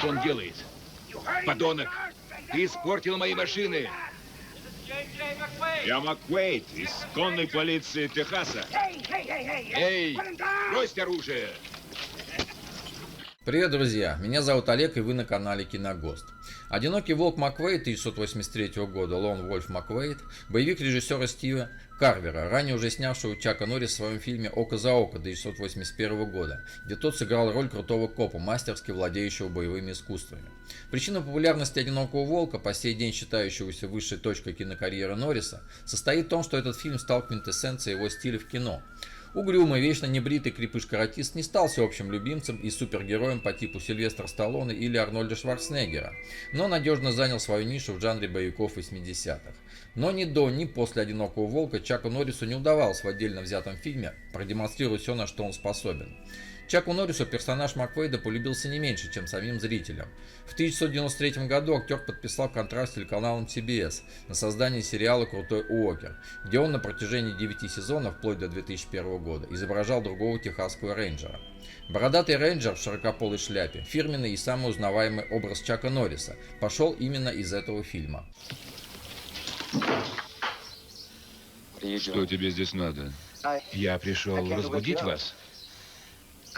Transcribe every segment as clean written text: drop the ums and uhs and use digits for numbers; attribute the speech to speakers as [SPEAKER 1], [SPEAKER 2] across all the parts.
[SPEAKER 1] Что он делает? Подонок! Ты испортил мои машины!
[SPEAKER 2] Я Маккуэйд из конной полиции Техаса.
[SPEAKER 1] Эй! Брось оружие!
[SPEAKER 3] Привет, друзья! Меня зовут Олег, и вы на канале Киногост. «Одинокий волк Маккуэйд» 1983 года, Лон Вольф Маккуэйд, боевик режиссера Стива Карвера, ранее уже снявшего Чака Норриса в своем фильме «Око за око» 1981 года, где тот сыграл роль крутого копа, мастерски владеющего боевыми искусствами. Причина популярности «Одинокого волка», по сей день считающегося высшей точкой кинокарьеры Норриса, состоит в том, что этот фильм стал квинтэссенцией его стиля в кино. Угрюмый, вечно небритый крепыш-каратист не стал всеобщим любимцем и супергероем по типу Сильвестра Сталлоне или Арнольда Шварценеггера, но надежно занял свою нишу в жанре боевиков 80-х. Но ни до, ни после «Одинокого волка» Чаку Норрису не удавалось в отдельно взятом фильме продемонстрировать все, на что он способен. Чаку Норрису персонаж Маккуэйда полюбился не меньше, чем самим зрителям. В 1993 году актер подписал контракт с телеканалом CBS на создание сериала «Крутой Уокер», где он на протяжении 9 сезонов, вплоть до 2001 года, изображал другого техасского рейнджера. Бородатый рейнджер в широкополой шляпе, фирменный и самый узнаваемый образ Чака Норриса, пошел именно из этого фильма.
[SPEAKER 1] Что тебе здесь надо? Я пришел разбудить вас.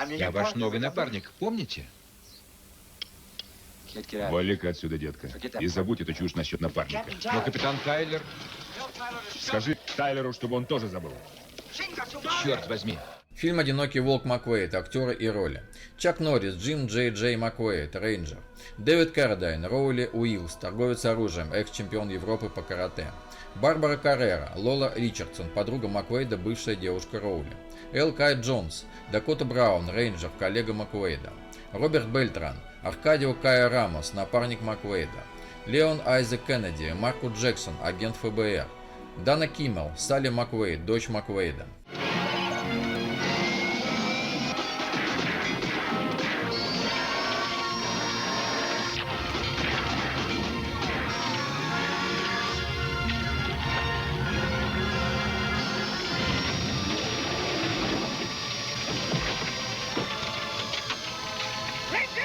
[SPEAKER 1] Я ваш новый напарник, помните?
[SPEAKER 2] Вали-ка отсюда, детка. И забудь эту чушь насчет напарника.
[SPEAKER 1] Но капитан Тайлер...
[SPEAKER 2] Скажи Тайлеру, чтобы он тоже забыл.
[SPEAKER 1] Черт возьми.
[SPEAKER 3] Фильм «Одинокий волк Маккуэйд», актеры и роли. Чак Норрис, Джим Джей Маккуэйд, рейнджер. Дэвид Каррадайн, Роули Уиллс, торговец оружием, экс-чемпион Европы по карате. Барбара Каррера, Лола Ричардсон, подруга Маккуэйда, бывшая девушка Роули. Эл Кай Джонс, Дакота Браун, рейнджер, коллега Маккуэйда. Роберт Бельтран, Аркадио Кая Рамос, напарник Маккуэйда. Леон Айзек Кеннеди, Марко Джексон, агент ФБР. Дана Киммел, Салли Маккуэйд, дочь Маккуэйда.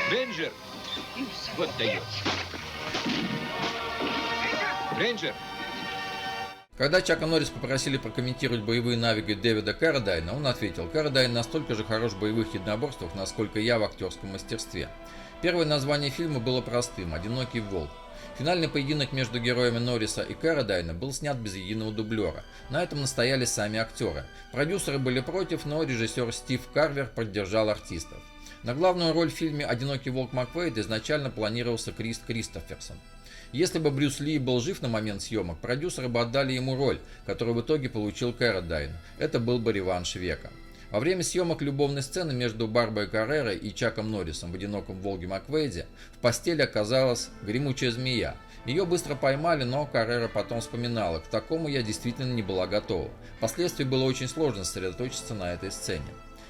[SPEAKER 1] Рейнджер! Вот даешь. Рейнджер!
[SPEAKER 3] Когда Чака Норрис попросили прокомментировать боевые навыки Дэвида Каррадайна, он ответил: «Каррадайн настолько же хорош в боевых единоборствах, насколько я в актерском мастерстве». Первое название фильма было простым – «Одинокий волк». Финальный поединок между героями Норриса и Каррадайна был снят без единого дублера. На этом настояли сами актеры. Продюсеры были против, но режиссер Стив Карвер поддержал артистов. На главную роль в фильме «Одинокий волк Маккуэйд» изначально планировался Крис Кристоферсон. Если бы Брюс Ли был жив на момент съемок, продюсеры бы отдали ему роль, которую в итоге получил Каррадайн. Это был бы реванш века. Во время съемок любовной сцены между Барбарой Каррерой и Чаком Норрисом в «Одиноком волке Маккуэйде» в постели оказалась гремучая змея. Ее быстро поймали, но Каррера потом вспоминала: «К такому я действительно не была готова. Впоследствии было очень сложно сосредоточиться на этой сцене».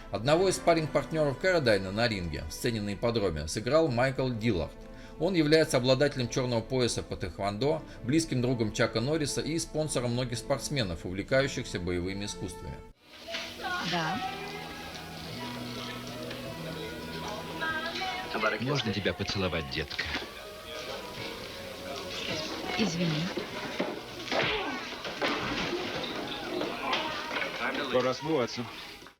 [SPEAKER 3] Одного из спарринг-партнеров Каррадайна на ринге в сцене на ипподроме сыграл Майкл Диллард. Он является обладателем черного пояса по тэквондо, близким другом Чака Норриса и спонсором многих спортсменов, увлекающихся боевыми искусствами.
[SPEAKER 4] Да.
[SPEAKER 1] Можно тебя поцеловать, детка?
[SPEAKER 4] Извини.
[SPEAKER 2] Пора смываться.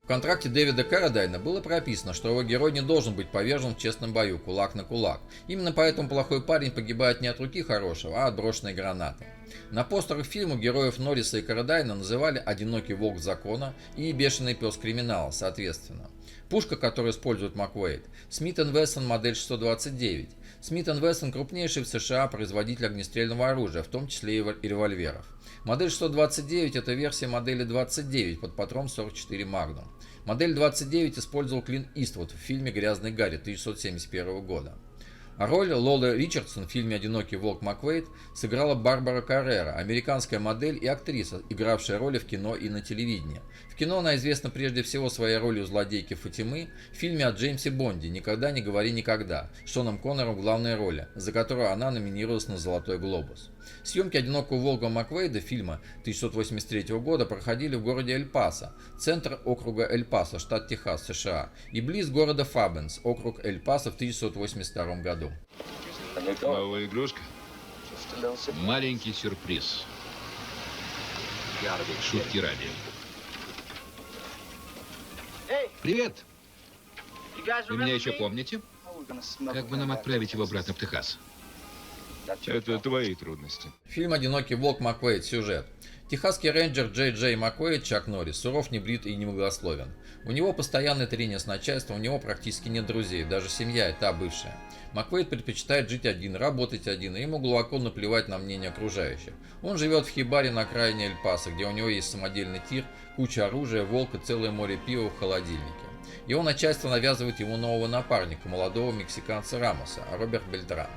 [SPEAKER 3] В контракте Дэвида Каррадайна было прописано, что его герой не должен быть повержен в честном бою, кулак на кулак. Именно поэтому плохой парень погибает не от руки хорошего, а от брошенной гранаты. На постерах фильма героев Норриса и Каррадайна называли «Одинокий волк закона» и «Бешеный пес криминала», соответственно. Пушка, которую использует Маккуэйд, Смит & Вессон модель 629. Смит & Вессон крупнейший в США производитель огнестрельного оружия, в том числе и револьверов. Модель 629 – это версия модели 29 под патрон 44 Magnum. Модель 29 использовал Клинт Иствуд в фильме «Грязный Гарри» 1971 года. А роль Лолы Ричардсон в фильме «Одинокий волк Маккуэйд» сыграла Барбара Каррера, американская модель и актриса, игравшая роли в кино и на телевидении. В кино она известна прежде всего своей ролью злодейки Фатимы в фильме о Джеймсе Бонде «Никогда не говори никогда» с Шоном Коннором в главной роли, за которую она номинировалась на «Золотой глобус». Съемки «Одинокого волка Маквейда» фильма 1983 года проходили в городе Эль-Пасо, центр округа Эль-Пасо, штат Техас, США, и близ города Фабенс, округ Эль-Пасо в 1982 году.
[SPEAKER 1] Новая игрушка? Маленький сюрприз. Шутки ради. Привет! Вы меня еще помните? Как бы нам отправить его обратно в Техас?
[SPEAKER 2] Это твои трудности.
[SPEAKER 3] Фильм «Одинокий волк Маквейд». Сюжет. Техасский рейнджер Джей Джей Маквейд, Чак Норрис, суров, небрит и немногословен. У него постоянное трение с начальством, у него практически нет друзей, даже семья и та бывшая. Маквейд предпочитает жить один, работать один, и ему глубоко наплевать на мнение окружающих. Он живет в хибаре на окраине Эль-Пасо, где у него есть самодельный тир, куча оружия, волк и целое море пива в холодильнике. Его начальство навязывает ему нового напарника, молодого мексиканца Рамоса, Роберт Бельтран.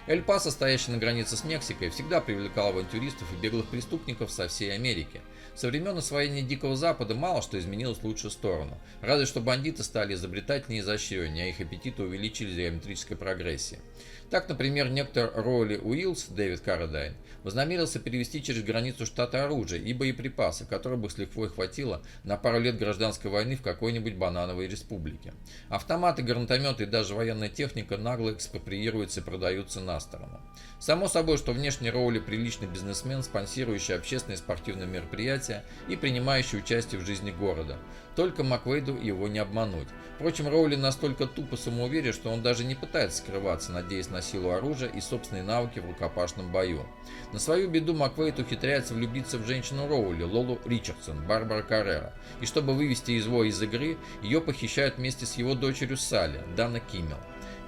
[SPEAKER 3] Эль-Пасо, стоящий на границе с Мексикой, всегда привлекал авантюристов и беглых преступников со всей Америки. Со времен освоения Дикого Запада мало что изменилось в лучшую сторону. Разве что бандиты стали изобретательнее и изощреннее, а их аппетиты увеличились геометрической прогрессией. Так, например, некто Ролли Уиллс, Дэвид Каррадайн, вознамерился перевести через границу штата оружие и боеприпасы, которые бы с лихвой хватило на пару лет гражданской войны в какой-нибудь банановой республике. Автоматы, гранатометы и даже военная техника нагло экспроприируются и продаются на сторону. Само собой, что внешне Роули приличный бизнесмен, спонсирующий общественные и спортивные мероприятия и принимающий участие в жизни города. Только Маквейду его не обмануть. Впрочем, Роули настолько тупо самоуверен, что он даже не пытается скрываться, надеясь на силу оружия и собственные навыки в рукопашном бою. На свою беду Маквейд ухитряется влюбиться в женщину Роули, Лолу Ричардсон, Барбара Каррера, и чтобы вывести его из игры, ее похищают вместе с его дочерью Салли, Дана Киммел.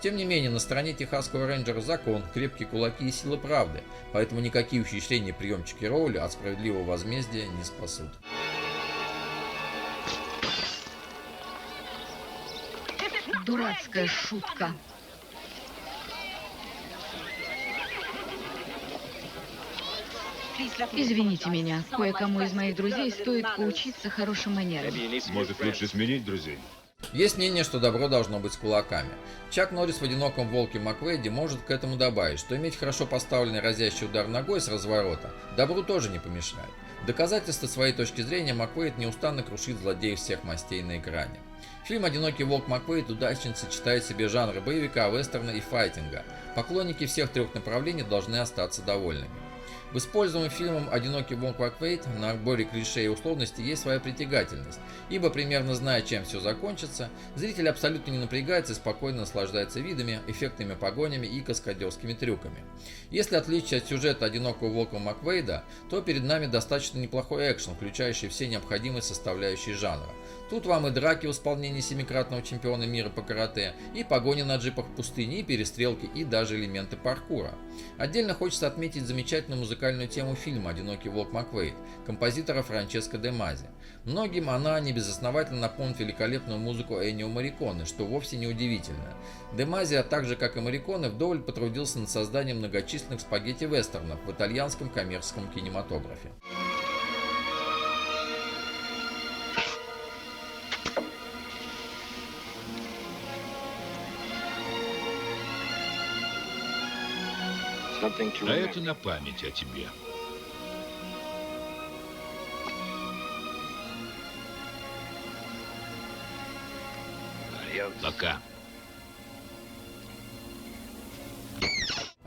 [SPEAKER 3] Тем не менее, на стороне техасского рейнджера закон, крепкие кулаки и сила правды, поэтому никакие ухищрения приемчики Роули от справедливого возмездия не спасут.
[SPEAKER 4] Дурацкая шутка. Извините меня, кое-кому из моих друзей стоит поучиться хорошим манерам.
[SPEAKER 2] Может, лучше сменить друзей?
[SPEAKER 3] Есть мнение, что добро должно быть с кулаками. Чак Норрис в «Одиноком волке Маквейде» может к этому добавить, что иметь хорошо поставленный разящий удар ногой с разворота добру тоже не помешает. В доказательство своей точки зрения Маквейд неустанно крушит злодеев всех мастей на экране. Фильм «Одинокий волк Маквейд» удачно сочетает в себе жанры боевика, вестерна и файтинга. Поклонники всех трех направлений должны остаться довольными. В используемом фильмом «Одинокий волк Маквейд» на отборе клише и условностей есть своя притягательность, ибо, примерно зная, чем все закончится, зритель абсолютно не напрягается и спокойно наслаждается видами, эффектными погонями и каскадерскими трюками. Если отличие от сюжета «Одинокого волка Маквейда», то перед нами достаточно неплохой экшен, включающий все необходимые составляющие жанра. Тут вам и драки в исполнении семикратного чемпиона мира по карате, и погони на джипах в пустыне, и перестрелки, и даже элементы паркура. Отдельно хочется отметить замечательную музыкальную тему фильма «Одинокий волк Маквейд» композитора Франческо де Мази. Многим она небезосновательно напомнит великолепную музыку Эннио Морриконе, что вовсе не удивительно. Де Мази, а также как и Морриконе, вдоволь потрудился над созданием многочисленных спагетти-вестернов в итальянском коммерческом кинематографе.
[SPEAKER 1] А это на память о тебе. Пока.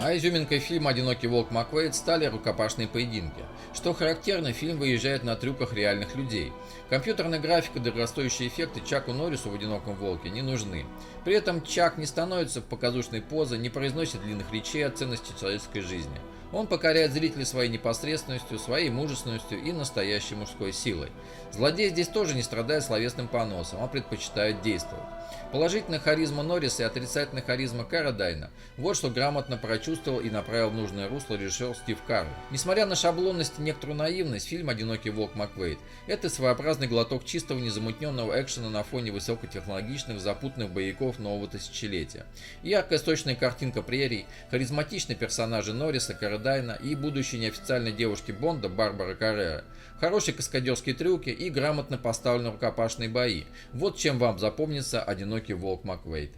[SPEAKER 3] А изюминкой фильма «Одинокий волк Маквейд» стали рукопашные поединки. Что характерно, фильм выезжает на трюках реальных людей. Компьютерная графика и дорогостоящие эффекты Чаку Норрису в «Одиноком волке» не нужны. При этом Чак не становится в показушной позе, не произносит длинных речей о ценности человеческой жизни. Он покоряет зрителей своей непосредственностью, своей мужественностью и настоящей мужской силой. Злодей здесь тоже не страдает словесным поносом, а предпочитает действовать. Положительная харизма Норриса и отрицательная харизма Каррадайна – вот что грамотно прочувствовал и направил в нужное русло режиссер Стив Карл. Несмотря на шаблонность и некоторую наивность, фильм «Одинокий волк Маквейд» – это своеобразный глоток чистого незамутненного экшена на фоне высокотехнологичных запутанных боевиков нового тысячелетия. Яркая сочная картинка прерий, харизматичные персонажи Норриса, Каррадайна Кардайна и будущей неофициальной девушки Бонда Барбары Каррера. Хорошие каскадерские трюки и грамотно поставленные рукопашные бои. Вот чем вам запомнится «Одинокий волк Макквейд».